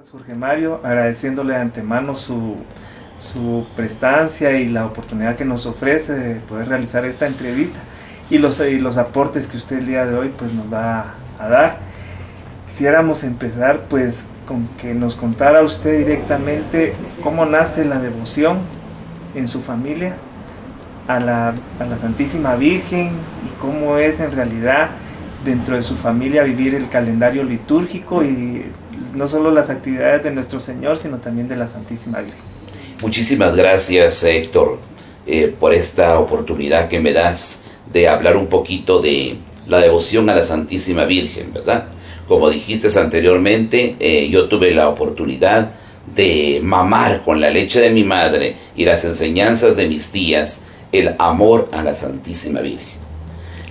Jorge Mario, agradeciéndole de antemano su prestancia y la oportunidad que nos ofrece de poder realizar esta entrevista y los aportes que usted el día de hoy pues nos va a dar. Quisiéramos empezar pues con que nos contara usted directamente cómo nace la devoción en su familia a la Santísima Virgen y cómo es en realidad dentro de su familia vivir el calendario litúrgico y no solo las actividades de nuestro Señor, sino también de la Santísima Virgen. Muchísimas gracias, Héctor, por esta oportunidad que me das de hablar un poquito de la devoción a la Santísima Virgen, ¿verdad? Como dijiste anteriormente, yo tuve la oportunidad de mamar con la leche de mi madre y las enseñanzas de mis tías el amor a la Santísima Virgen.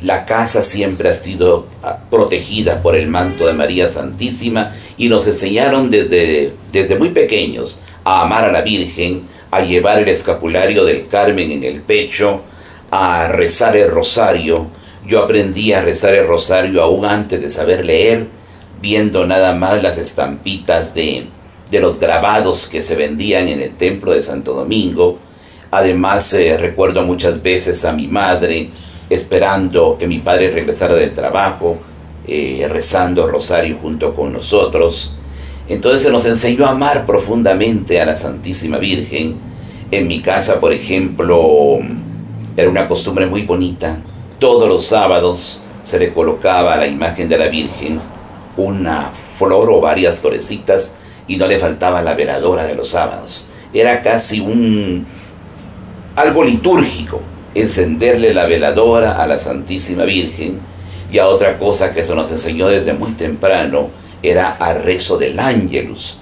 La casa siempre ha sido protegida por el manto de María Santísima y nos enseñaron desde muy pequeños a amar a la Virgen, a llevar el escapulario del Carmen en el pecho, a rezar el rosario. Yo aprendí a rezar el rosario aún antes de saber leer, viendo nada más las estampitas de los grabados que se vendían en el templo de Santo Domingo. Además, recuerdo muchas veces a mi madre esperando que mi padre regresara del trabajo, rezando rosario junto con nosotros. Entonces se nos enseñó a amar profundamente a la Santísima Virgen. En mi casa, por ejemplo, era una costumbre muy bonita. Todos los sábados se le colocaba a la imagen de la Virgen una flor o varias florecitas y no le faltaba la veladora de los sábados. Era casi algo litúrgico encenderle la veladora a la Santísima Virgen. Y a otra cosa que se nos enseñó desde muy temprano era al rezo del Ángelus.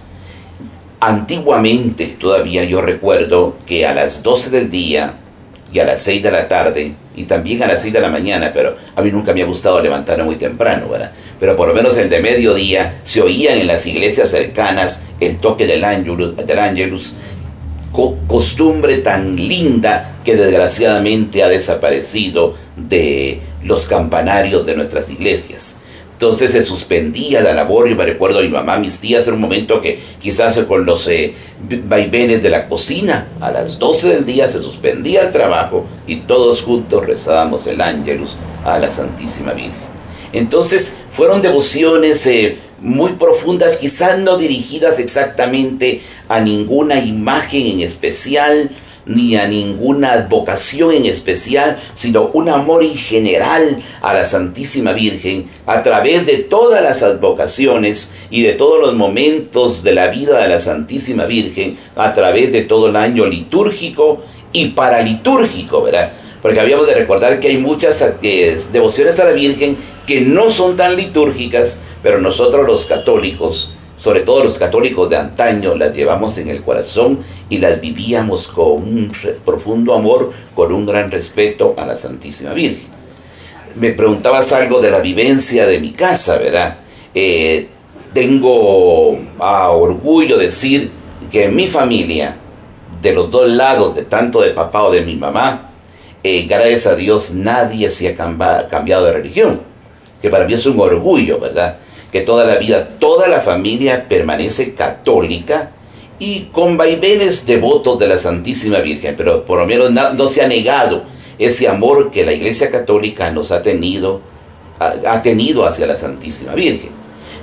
Antiguamente, todavía yo recuerdo que a las 12 del día y a las 6 de la tarde, y también a las 6 de la mañana, pero a mí nunca me ha gustado levantarme muy temprano, ¿verdad? Pero por lo menos el de mediodía se oían en las iglesias cercanas el toque del Ángelus, costumbre tan linda que desgraciadamente ha desaparecido de los campanarios de nuestras iglesias. Entonces se suspendía la labor. Yo me recuerdo a mi mamá, mis tías, en un momento que quizás con los vaivenes de la cocina, a las 12 del día se suspendía el trabajo y todos juntos rezábamos el Ángelus a la Santísima Virgen. Entonces fueron devociones muy profundas, quizás no dirigidas exactamente a ninguna imagen en especial, ni a ninguna advocación en especial, sino un amor en general a la Santísima Virgen a través de todas las advocaciones y de todos los momentos de la vida de la Santísima Virgen, a través de todo el año litúrgico y paralitúrgico, ¿verdad? Porque habíamos de recordar que hay muchas devociones a la Virgen que no son tan litúrgicas, pero nosotros los católicos, sobre todo los católicos de antaño, las llevamos en el corazón y las vivíamos con un profundo amor, con un gran respeto a la Santísima Virgen. Me preguntabas algo de la vivencia de mi casa, ¿verdad? Tengo orgullo decir que en mi familia, de los dos lados, de tanto de papá o de mi mamá, gracias a Dios nadie se ha cambiado de religión, que para mí es un orgullo, ¿verdad? Que toda la vida, toda la familia permanece católica y con vaivenes devotos de la Santísima Virgen, pero por lo menos no se ha negado ese amor que la Iglesia Católica nos ha tenido hacia la Santísima Virgen.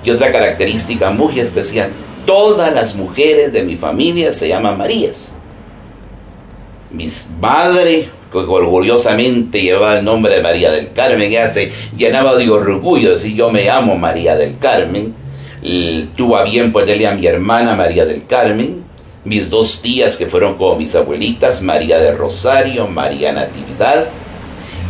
Y otra característica muy especial, todas las mujeres de mi familia se llaman Marías. Mi madre, que orgullosamente llevaba el nombre de María del Carmen, ella se llenaba de orgullo, decir yo me llamo María del Carmen. Tuvo a bien ponerle a mi hermana María del Carmen, mis dos tías que fueron como mis abuelitas, María del Rosario, María Natividad.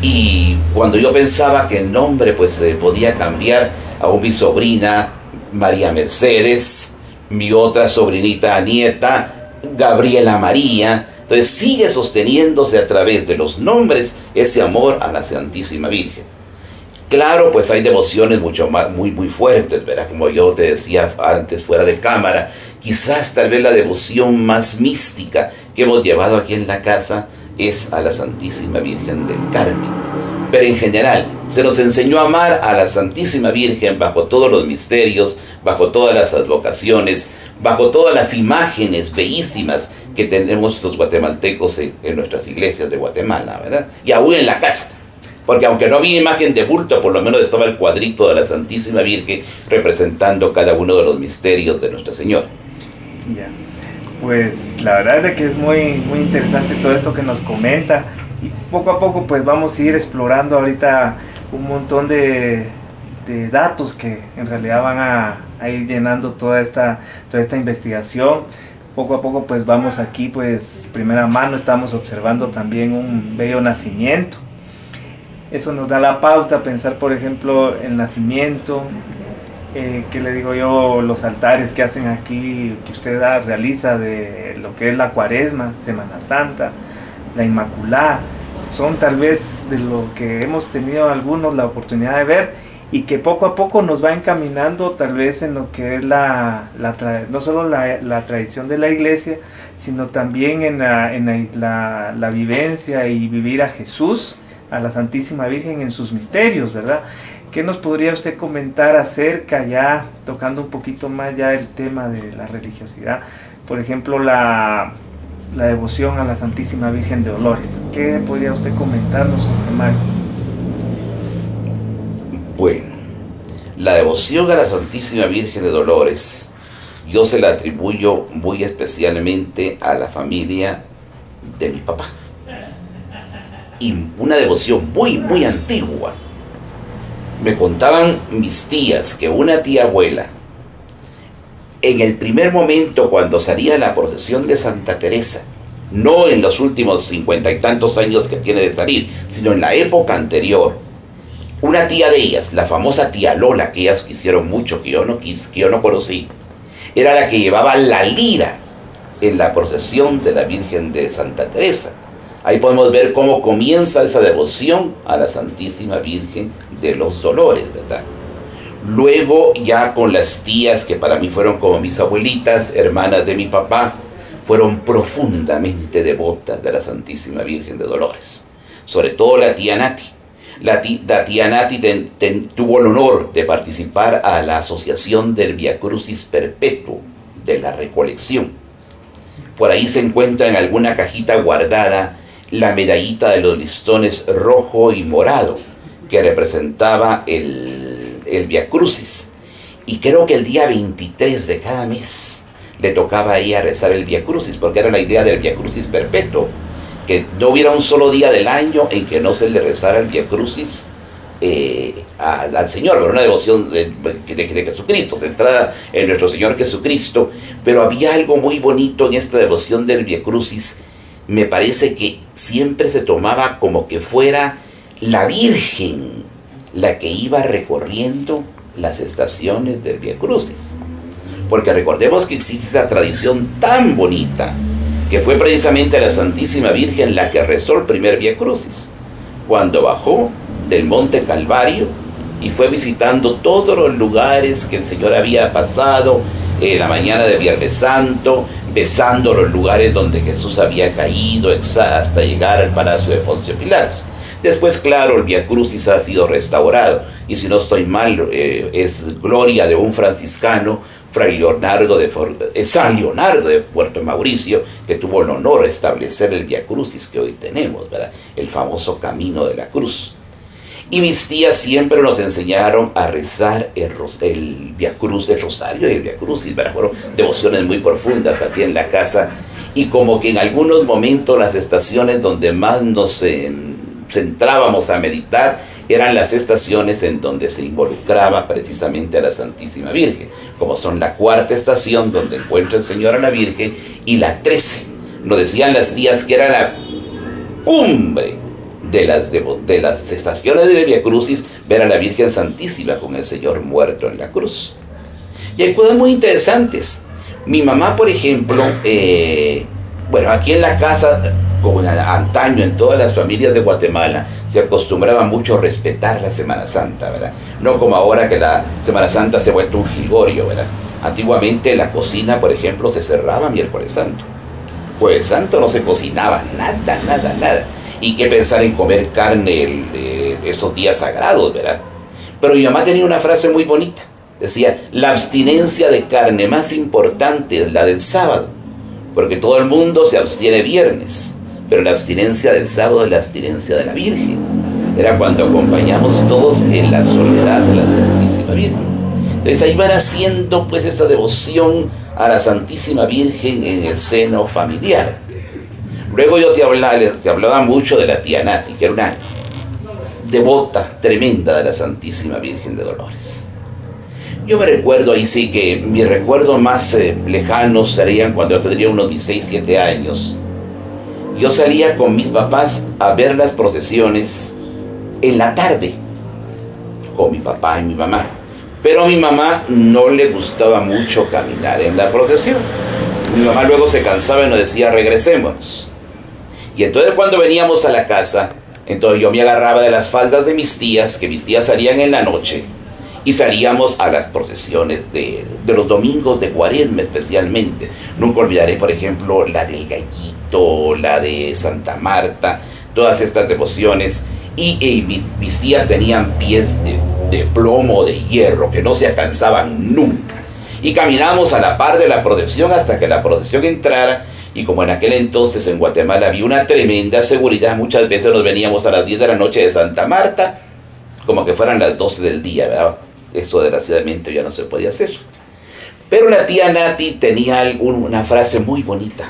Y cuando yo pensaba que el nombre pues podía cambiar, aún mi sobrina María Mercedes, mi otra sobrinita nieta Gabriela María. Entonces sigue sosteniéndose a través de los nombres ese amor a la Santísima Virgen. Claro, pues hay devociones muy fuertes, ¿verdad? Como yo te decía antes fuera de cámara, quizás tal vez la devoción más mística que hemos llevado aquí en la casa es a la Santísima Virgen del Carmen. Pero en general, se nos enseñó a amar a la Santísima Virgen bajo todos los misterios, bajo todas las advocaciones, bajo todas las imágenes bellísimas que tenemos los guatemaltecos en nuestras iglesias de Guatemala, ¿verdad? Y aún en la casa. Porque aunque no había imagen de bulto, por lo menos estaba el cuadrito de la Santísima Virgen representando cada uno de los misterios de Nuestra Señora. Ya. Pues la verdad es que es muy interesante todo esto que nos comenta, y poco a poco pues vamos a ir explorando ahorita un montón de datos que en realidad van a ir llenando toda esta investigación. Poco a poco pues vamos aquí, pues primera mano estamos observando también un bello nacimiento. Eso nos da la pauta a pensar, por ejemplo, el nacimiento, que le digo yo, los altares que hacen aquí, que usted realiza de lo que es la Cuaresma, Semana Santa, la Inmaculada, son tal vez de lo que hemos tenido algunos la oportunidad de ver, y que poco a poco nos va encaminando tal vez en lo que es no solo la tradición de la iglesia, sino también en la vivencia y vivir a Jesús, a la Santísima Virgen en sus misterios, ¿verdad? ¿Qué nos podría usted comentar acerca, ya tocando un poquito más ya el tema de la religiosidad? Por ejemplo, la devoción a la Santísima Virgen de Dolores. ¿Qué podría usted comentarnos, Jorge Mario? Bueno, la devoción a la Santísima Virgen de Dolores, yo se la atribuyo muy especialmente a la familia de mi papá. Y una devoción muy antigua. Me contaban mis tías que una tía abuela, en el primer momento cuando salía la procesión de Santa Teresa, no en los últimos 50 y tantos años que tiene de salir, sino en la época anterior, una tía de ellas, la famosa tía Lola, que ellas quisieron mucho, que yo no conocí, era la que llevaba la lira en la procesión de la Virgen de Santa Teresa. Ahí podemos ver cómo comienza esa devoción a la Santísima Virgen de los Dolores, ¿verdad? Luego, ya con las tías, que para mí fueron como mis abuelitas, hermanas de mi papá, fueron profundamente devotas de la Santísima Virgen de Dolores. Sobre todo la tía Nati. La tía Nati tuvo el honor de participar a la asociación del Via Crucis Perpetuo de la Recolección. Por ahí se encuentra en alguna cajita guardada la medallita de los listones rojo y morado que representaba el Via Crucis. Y creo que el día 23 de cada mes le tocaba a ella rezar el Via Crucis, porque era la idea del Via Crucis Perpetuo, que no hubiera un solo día del año en que no se le rezara el Via Crucis al Señor, pero una devoción de Jesucristo, centrada en nuestro Señor Jesucristo. Pero había algo muy bonito en esta devoción del Via Crucis. Me parece que siempre se tomaba como que fuera la Virgen la que iba recorriendo las estaciones del Via Crucis. Porque recordemos que existe esa tradición tan bonita, que fue precisamente la Santísima Virgen la que rezó el primer Via Crucis, cuando bajó del Monte Calvario y fue visitando todos los lugares que el Señor había pasado la mañana de Viernes Santo, besando los lugares donde Jesús había caído hasta llegar al palacio de Poncio Pilatos. Después, claro, el Via Crucis ha sido restaurado, y si no estoy mal, es gloria de un franciscano, San Leonardo de Puerto Mauricio, que tuvo el honor de establecer el Via Crucis que hoy tenemos, ¿verdad? El famoso Camino de la Cruz. Y mis tías siempre nos enseñaron a rezar el Via Cruz, el Rosario y el Via Crucis, ¿verdad? Fueron devociones muy profundas aquí en la casa, y como que en algunos momentos las estaciones donde más nos centrábamos a meditar eran las estaciones en donde se involucraba precisamente a la Santísima Virgen, como son la cuarta estación, donde encuentra el Señor a la Virgen, y la 13. Nos decían las tías que era la cumbre de las estaciones de Via Crucis, ver a la Virgen Santísima con el Señor muerto en la cruz. Y hay cosas muy interesantes. Mi mamá, por ejemplo, aquí en la casa, como antaño en todas las familias de Guatemala, se acostumbraba mucho a respetar la Semana Santa, ¿verdad? No como ahora que la Semana Santa se ha vuelto un jilgorio, ¿verdad? Antiguamente la cocina, por ejemplo, se cerraba miércoles santo. Jueves santo no se cocinaba nada. Y qué pensar en comer carne esos días sagrados, ¿verdad? Pero mi mamá tenía una frase muy bonita. Decía, la abstinencia de carne más importante es la del sábado, porque todo el mundo se abstiene viernes, pero la abstinencia del sábado es la abstinencia de la Virgen. Era cuando acompañamos todos en la soledad de la Santísima Virgen. Entonces ahí van haciendo pues esa devoción a la Santísima Virgen en el seno familiar. Luego yo te hablaba mucho de la tía Nati, que era una devota tremenda de la Santísima Virgen de Dolores. Yo me recuerdo, ahí sí que mis recuerdos más lejanos serían cuando yo tendría unos 16, 7 años. Yo salía con mis papás a ver las procesiones en la tarde, con mi papá y mi mamá. Pero a mi mamá no le gustaba mucho caminar en la procesión. Mi mamá luego se cansaba y nos decía, regresémonos. Y entonces cuando veníamos a la casa, entonces yo me agarraba de las faldas de mis tías, que mis tías salían en la noche, y salíamos a las procesiones de los domingos de Cuaresma especialmente. Nunca olvidaré, por ejemplo, la del Gallito, la de Santa Marta, todas estas devociones. Y mis tías tenían pies de plomo, de hierro, que no se cansaban nunca. Y caminamos a la par de la procesión hasta que la procesión entrara. Y como en aquel entonces en Guatemala había una tremenda seguridad, muchas veces nos veníamos a las 10 de la noche de Santa Marta, como que fueran las 12 del día, ¿verdad? Eso desgraciadamente ya no se podía hacer. Pero la tía Nati tenía una frase muy bonita.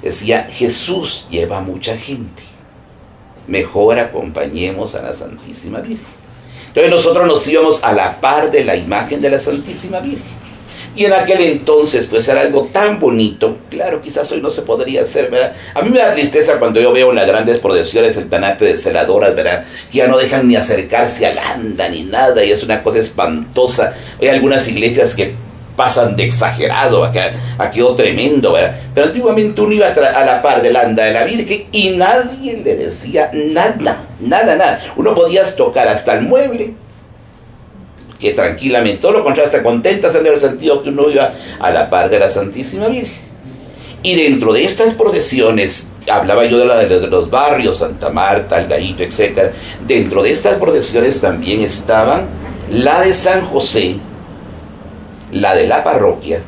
Decía, Jesús lleva a mucha gente, mejor acompañemos a la Santísima Virgen. Entonces nosotros nos íbamos a la par de la imagen de la Santísima Virgen. Y en aquel entonces pues era algo tan bonito. Claro, quizás hoy no se podría hacer, ¿verdad? A mí me da tristeza cuando yo veo en las grandes procesiones el tanate de celadoras, ¿verdad? Que ya no dejan ni acercarse al anda ni nada, y es una cosa espantosa. Hay algunas iglesias que pasan de exagerado, a quedó tremendo, ¿verdad? Pero antiguamente uno iba a la par del anda de la Virgen y nadie le decía nada, nada. Uno podía tocar hasta el mueble, que tranquilamente, todo lo contrario, hasta contentas en el sentido que uno iba a la par de la Santísima Virgen. Y dentro de estas procesiones, hablaba yo de la de los barrios, Santa Marta, El Gallito, etc. Dentro de estas procesiones también estaban la de San José, la de la parroquia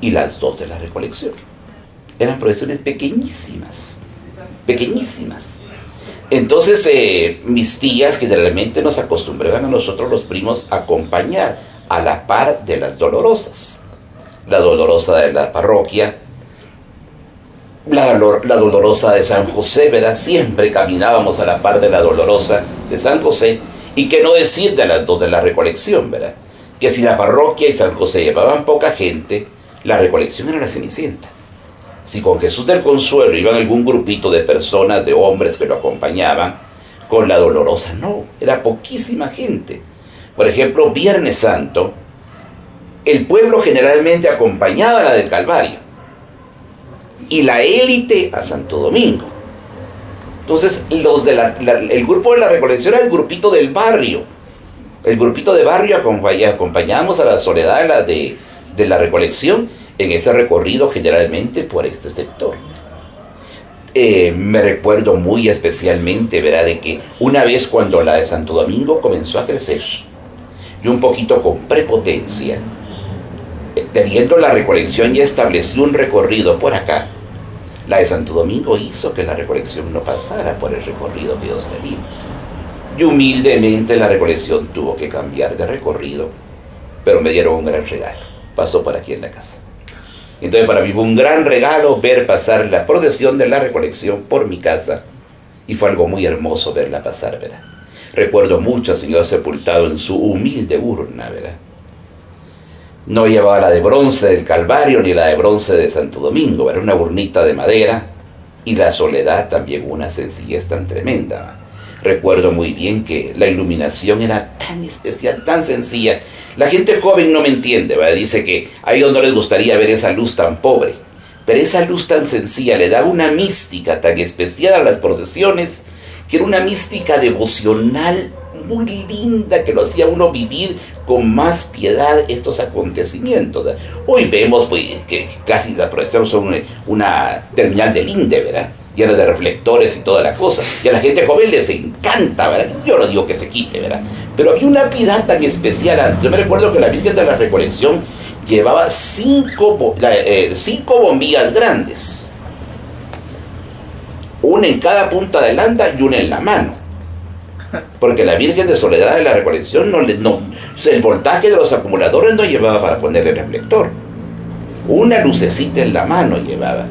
y las dos de la recolección. Eran procesiones pequeñísimas. Entonces mis tías generalmente nos acostumbraban a nosotros los primos a acompañar a la par de las dolorosas. La dolorosa de la parroquia, la dolorosa de San José, ¿verdad? Siempre caminábamos a la par de la dolorosa de San José. Y qué no decir de las dos de la recolección, ¿verdad? Que si la parroquia y San José llevaban poca gente, la recolección era la Cenicienta. Si con Jesús del Consuelo iban algún grupito de personas, de hombres que lo acompañaban, con la dolorosa no, era poquísima gente. Por ejemplo, Viernes Santo, el pueblo generalmente acompañaba a la del Calvario y la élite a Santo Domingo. Entonces el grupo de la recolección era el grupito del barrio. El grupito de barrio acompañábamos a la soledad de la recolección en ese recorrido generalmente por este sector. Me recuerdo muy especialmente, ¿verdad?, de que una vez cuando la de Santo Domingo comenzó a crecer, yo un poquito con prepotencia, teniendo la recolección ya estableció un recorrido por acá, la de Santo Domingo hizo que la recolección no pasara por el recorrido que ellos tenían. Y humildemente la recolección tuvo que cambiar de recorrido, pero me dieron un gran regalo. Pasó por aquí en la casa. Entonces para mí fue un gran regalo ver pasar la procesión de la recolección por mi casa. Y fue algo muy hermoso verla pasar, ¿verdad? Recuerdo mucho al Señor sepultado en su humilde urna, ¿verdad? No llevaba la de bronce del Calvario ni la de bronce de Santo Domingo, era una urnita de madera, y la soledad también una sencillez tan tremenda, ¿verdad? Recuerdo muy bien que la iluminación era tan especial, tan sencilla. La gente joven no me entiende, ¿verdad? Dice que a ellos no les gustaría ver esa luz tan pobre. Pero esa luz tan sencilla le daba una mística tan especial a las procesiones, que era una mística devocional muy linda, que lo hacía uno vivir con más piedad estos acontecimientos, ¿verdad? Hoy vemos pues, que casi las procesiones son una terminal del INDE, ¿verdad?, llenas de reflectores y toda la cosa, y a la gente joven les encanta, ¿verdad? Yo no digo que se quite, ¿verdad?, Pero había una piedad tan especial. Yo me recuerdo que la Virgen de la Recolección llevaba cinco bombillas grandes, una en cada punta del anda y una en la mano, porque la Virgen de Soledad de la Recolección el voltaje de los acumuladores no llevaba para ponerle reflector, una lucecita en la mano llevaba.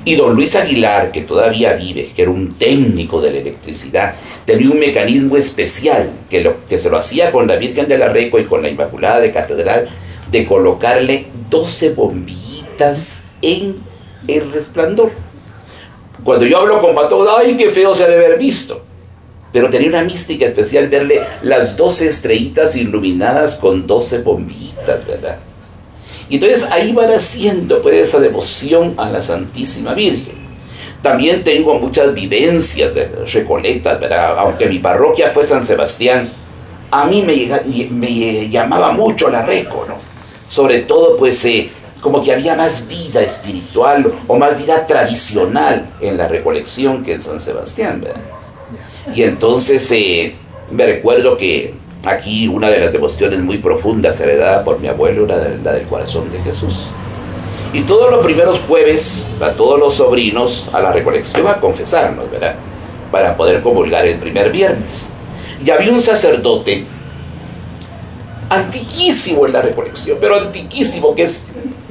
Y don Luis Aguilar, que todavía vive, que era un técnico de la electricidad, tenía un mecanismo especial que se lo hacía con la Virgen de la Reco y con la Inmaculada de Catedral, de colocarle 12 bombillitas en el resplandor. Cuando yo hablo con Pato, ¡ay, qué feo se ha de haber visto! Pero tenía una mística especial verle las 12 estrellitas iluminadas con 12 bombillitas, ¿verdad? Y entonces ahí van haciendo pues esa devoción a la Santísima Virgen. También tengo muchas vivencias de recoletas, ¿verdad? Aunque mi parroquia fue San Sebastián, a mí me llamaba mucho la Reco, ¿no? Sobre todo pues como que había más vida espiritual o más vida tradicional en la Recolección que en San Sebastián, ¿verdad? Y entonces me recuerdo que aquí una de las devociones muy profundas heredada por mi abuelo era la del Corazón de Jesús. Y todos los primeros jueves, a todos los sobrinos, a la Recolección a confesarnos, ¿verdad? Para poder comulgar el primer viernes. Y había un sacerdote antiquísimo en la Recolección, pero antiquísimo,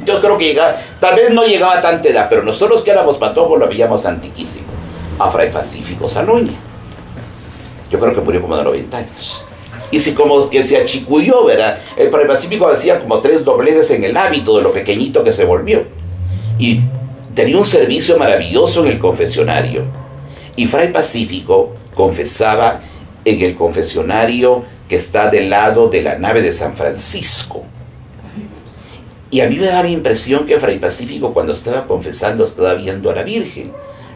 yo creo que llegaba, tal vez no llegaba a tanta edad, pero nosotros que éramos patojos lo veíamos antiquísimo, a Fray Pacífico Saloña. Yo creo que murió como de 90 años. Y si como que se achicuyó, ¿verdad? El Fray Pacífico hacía como 3 dobleces en el hábito de lo pequeñito que se volvió. Y tenía un servicio maravilloso en el confesionario. Y Fray Pacífico confesaba en el confesionario que está del lado de la nave de San Francisco. Y a mí me da la impresión que Fray Pacífico cuando estaba confesando estaba viendo a la Virgen.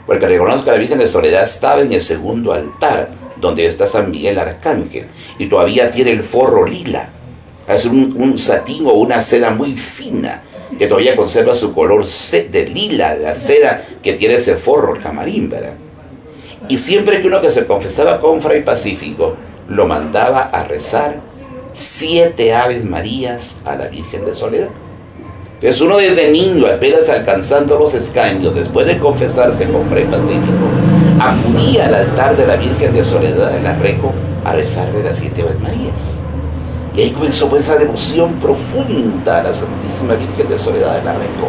Porque recordamos que la Virgen de Soledad estaba en el segundo altar, donde está San Miguel Arcángel, y todavía tiene el forro lila. Es un satín o una seda muy fina, que todavía conserva su color de lila, la seda que tiene ese forro, el camarín, ¿verdad? Y siempre que uno que se confesaba con Fray Pacífico, lo mandaba a rezar 7 Aves Marías a la Virgen de Soledad. Entonces uno desde niño, apenas alcanzando los escaños, después de confesarse con Fray Pacífico, acudía al altar de la Virgen de Soledad de la Reco a rezarle las 7 Aves Marías. Y ahí comenzó pues esa devoción profunda a la Santísima Virgen de Soledad de la Reco.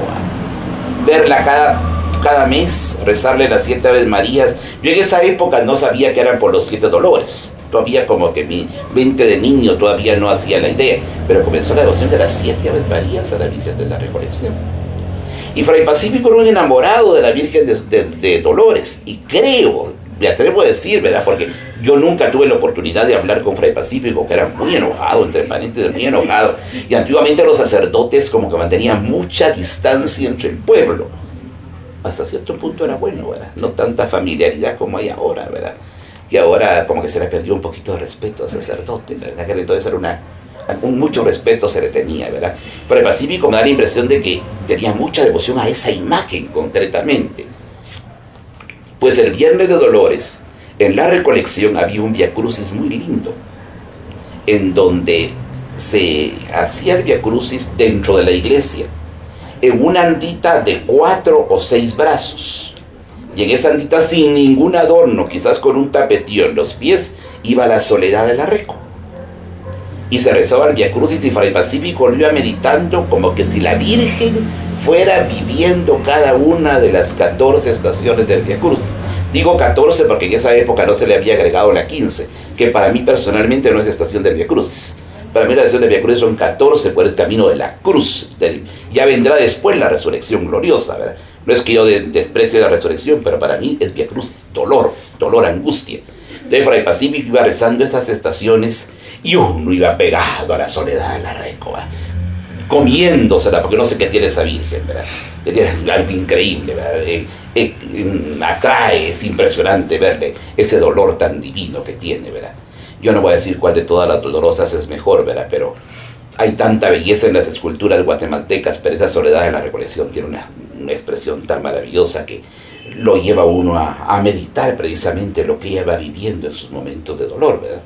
Verla cada mes, rezarle las 7 Aves Marías. Yo en esa época no sabía que eran por los 7 dolores. Todavía como que mi mente de niño todavía no hacía la idea. Pero comenzó la devoción de las 7 Aves Marías a la Virgen de la Recolección. Y Fray Pacífico era un enamorado de la Virgen de Dolores. Y creo, me atrevo a decir, ¿verdad? Porque yo nunca tuve la oportunidad de hablar con Fray Pacífico, que era muy enojado, entre paréntesis, muy enojado. Y antiguamente los sacerdotes como que mantenían mucha distancia entre el pueblo. Hasta cierto punto era bueno, ¿verdad? No tanta familiaridad como hay ahora, ¿verdad? Que ahora como que se le perdió un poquito de respeto al sacerdote, ¿verdad? Que entonces era mucho respeto se le tenía, ¿verdad? Pero el Pacífico me da la impresión de que tenía mucha devoción a esa imagen concretamente. Pues el Viernes de Dolores, en la Recolección había un Vía Crucis muy lindo, en donde se hacía el Vía Crucis dentro de la iglesia, en una andita de 4 o 6 brazos. Y en esa andita sin ningún adorno, quizás con un tapetío en los pies, iba la Soledad de la Reco. Y se rezaba el Vía Crucis y Fray Pacífico lo iba meditando como que si la Virgen fuera viviendo cada una de las 14 estaciones del Vía Crucis. Digo 14 porque en esa época no se le había agregado la 15, que para mí personalmente no es estación del Vía Crucis. Para mí la estación del Vía Crucis son 14 por el camino de la cruz. Ya vendrá después la resurrección gloriosa, ¿verdad? No es que yo desprecie la resurrección, pero para mí es Vía Crucis, dolor, angustia. Entonces Fray Pacífico iba rezando estas estaciones y uno iba pegado a la Soledad de la Reco, ¿verdad? Comiéndosela, porque no sé qué tiene esa Virgen, ¿verdad? Que tiene algo increíble, ¿verdad? Atrae, es impresionante verle ese dolor tan divino que tiene, ¿verdad? Yo no voy a decir cuál de todas las dolorosas es mejor, ¿verdad? Pero hay tanta belleza en las esculturas guatemaltecas, pero esa Soledad de la Recolección tiene una expresión tan maravillosa que lo lleva a uno a meditar precisamente lo que ella va viviendo en sus momentos de dolor, ¿verdad?